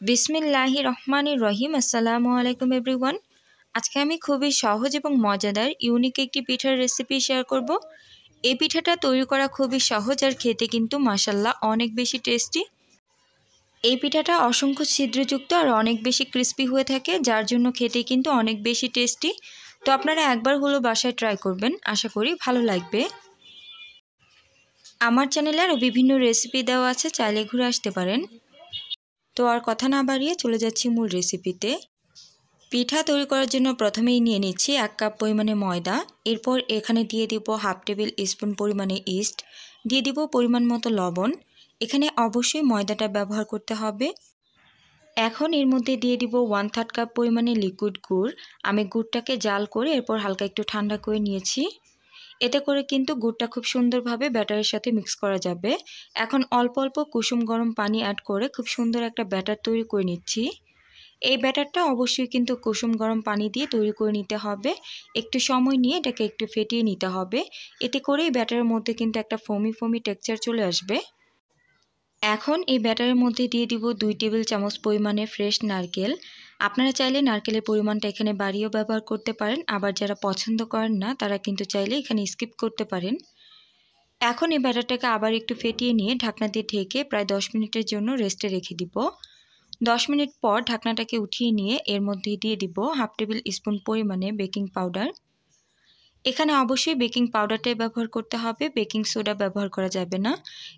বিসমিল্লাহির রহমানির রহিম। আসসালামু আলাইকুম এভরিওয়ান। আজকে আমি খুবই সহজ এবং মজাদার ইউনিক একটি পিঠার রেসিপি শেয়ার করব। এই পিঠাটা তৈরি করা খুবই সহজ আর খেতে কিন্তু মাশাআল্লাহ অনেক বেশি টেস্টি। এই পিঠাটা অসংখ্য ছিদ্রযুক্ত আর অনেক বেশি ক্রিস্পি হয়ে থাকে, যার জন্য খেতে কিন্তু অনেক বেশি টেস্টি। তো আপনারা একবার হলো বাসায় ট্রাই করবেন, আশা করি ভালো লাগবে। আমার চ্যানেলে আরও বিভিন্ন রেসিপি দেওয়া আছে, চাইলে ঘুরে আসতে পারেন। তো আর কথা না বাড়িয়ে চলে যাচ্ছি মূল রেসিপিতে। পিঠা তৈরি করার জন্য প্রথমেই নিয়ে নিচ্ছি 1 কাপ পরিমাণে ময়দা। এরপর এখানে দিয়ে দিব হাফ টেবিল স্পুন পরিমাণে ইস্ট, দিয়ে দিব পরিমাণ মতো লবণ। এখানে অবশ্যই ময়দাটা ব্যবহার করতে হবে। এখন এর মধ্যে দিয়ে দিব 1/3 কাপ পরিমাণে লিকুইড গুড়। আমি গুড়টাকে জাল করে এরপর হালকা একটু ঠান্ডা করে নিয়েছি। এতে করে কিন্তু গুড়টা খুব সুন্দরভাবে ব্যাটারের সাথে মিক্স করা যাবে। এখন অল্প অল্প কুসুম গরম পানি অ্যাড করে খুব সুন্দর একটা ব্যাটার তৈরি করে নিচ্ছি। এই ব্যাটারটা অবশ্যই কিন্তু কুসুম গরম পানি দিয়ে তৈরি করে নিতে হবে। একটু সময় নিয়ে এটাকে একটু ফেটিয়ে নিতে হবে। এতে করে এই ব্যাটারের মধ্যে কিন্তু একটা ফোমি ফোমি টেক্সচার চলে আসবে। এখন এই ব্যাটারের মধ্যে দিয়ে দিব 2 টেবিল চামচ পরিমাণে ফ্রেশ নারকেল। আপনারা চাইলে নারকেলের পরিমাণটা এখানে বাড়িয়েও ব্যবহার করতে পারেন, আবার যারা পছন্দ করেন না তারা কিন্তু চাইলে এখানে স্কিপ করতে পারেন। এখন এই ব্যাটারটাকে আবার একটু ফেটিয়ে নিয়ে ঢাকনা দিয়ে ঢেকে প্রায় 10 মিনিটের জন্য রেস্টে রেখে দিব। 10 মিনিট পর ঢাকনাটাকে উঠিয়ে নিয়ে এর মধ্যে দিয়ে দিব হাফ টেবিল স্পুন পরিমাণে বেকিং পাউডার। এখানে অবশ্যই বেকিং পাউডারটাই ব্যবহার করতে হবে, বেকিং সোডা ব্যবহার করা যাবে না।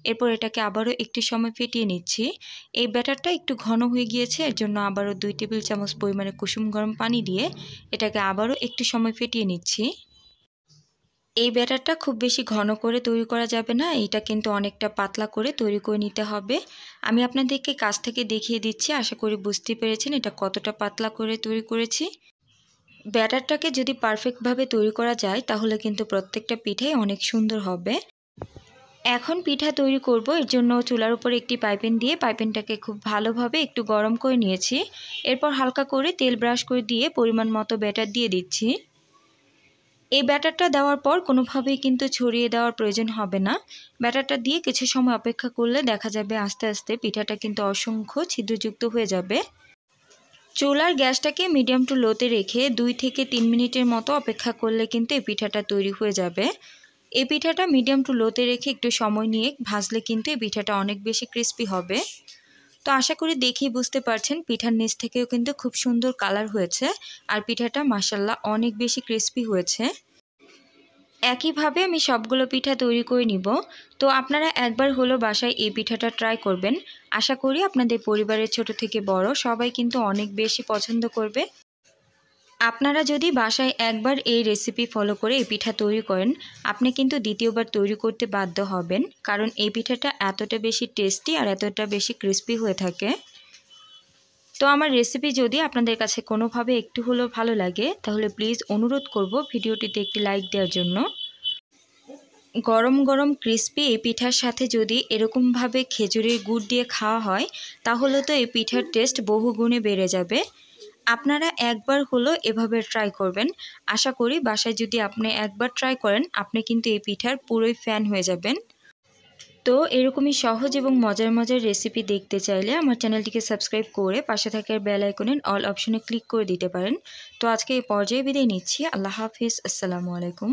এরপর এটাকে আবারও একটু সময় ফেটিয়ে নিচ্ছি। এই ব্যাটারটা একটু ঘন হয়ে গিয়েছে, এর জন্য আবারও 2 টেবিল চামচ পরিমাণে কুসুম গরম পানি দিয়ে এটাকে আবারও একটু সময় ফেটিয়ে নিচ্ছি। এই ব্যাটারটা খুব বেশি ঘন করে তৈরি করা যাবে না, এটা কিন্তু অনেকটা পাতলা করে তৈরি করে নিতে হবে। আমি আপনাদেরকে কাছ থেকে দেখিয়ে দিচ্ছি, আশা করি বুঝতে পেরেছেন এটা কতটা পাতলা করে তৈরি করেছি। ব্যাটারটাকে যদি পারফেক্টভাবে তৈরি করা যায় তাহলে কিন্তু প্রত্যেকটা পিঠাই অনেক সুন্দর হবে। এখন পিঠা তৈরি করব, এর জন্য চুলার উপর একটি পাইপেন দিয়ে পাইপেনটাকে খুব ভালোভাবে একটু গরম করে নিয়েছি। এরপর হালকা করে তেল ব্রাশ করে দিয়ে পরিমাণ মতো ব্যাটার দিয়ে দিচ্ছি। এই ব্যাটারটা দেওয়ার পর কোনোভাবেই কিন্তু ছড়িয়ে দেওয়ার প্রয়োজন হবে না। ব্যাটারটা দিয়ে কিছু সময় অপেক্ষা করলে দেখা যাবে আস্তে আস্তে পিঠাটা কিন্তু অসংখ্য ছিদ্রযুক্ত হয়ে যাবে। চুলার গ্যাসটাকে মিডিয়াম টু লোতে রেখে 2 থেকে 3 মিনিটের মতো অপেক্ষা করলে কিন্তু এই পিঠাটা তৈরি হয়ে যাবে। এই পিঠাটা মিডিয়াম টু লোতে রেখে একটু সময় নিয়ে ভাজলে কিন্তু এই পিঠাটা অনেক বেশি ক্রিস্পি হবে। তো আশা করি দেখেই বুঝতে পারছেন পিঠার নিচ থেকেও কিন্তু খুব সুন্দর কালার হয়েছে আর পিঠাটা মাশাআল্লাহ অনেক বেশি ক্রিস্পি হয়েছে। একইভাবে আমি সবগুলো পিঠা তৈরি করে নিব। তো আপনারা একবার হলো বাসায় এই পিঠাটা ট্রাই করবেন, আশা করি আপনাদের পরিবারের ছোট থেকে বড় সবাই কিন্তু অনেক বেশি পছন্দ করবে। আপনারা যদি বাসায় একবার এই রেসিপি ফলো করে এই পিঠা তৈরি করেন, আপনি কিন্তু দ্বিতীয়বার তৈরি করতে বাধ্য হবেন, কারণ এই পিঠাটা এতটা বেশি টেস্টি আর এতটা বেশি ক্রিস্পি হয়ে থাকে। তো আমার রেসিপি যদি আপনাদের কাছে কোনোভাবে একটু হলেও ভালো লাগে তাহলে প্লিজ অনুরোধ করব ভিডিওটিতে একটি লাইক দেওয়ার জন্য। গরম গরম ক্রিস্পি এই পিঠার সাথে যদি এরকমভাবে খেজুরের গুড় দিয়ে খাওয়া হয় তাহলে তো এই পিঠার টেস্ট বহুগুণে বেড়ে যাবে। আপনারা একবার হলো এভাবে ট্রাই করবেন, আশা করি বাসায় যদি আপনি একবার ট্রাই করেন আপনি কিন্তু এই পিঠার পুরোই ফ্যান হয়ে যাবেন। তো এরকমই সহজ এবং মজার মজার রেসিপি দেখতে চাইলে আমার চ্যানেলটিকে সাবস্ক্রাইব করে পাশে থাকা বেল আইকনের অল অপশনে ক্লিক করে দিতে পারেন। তো আজকে এই পর্যায়ে বিদায় নিচ্ছি। আল্লাহ হাফিজ। আসসালামু আলাইকুম।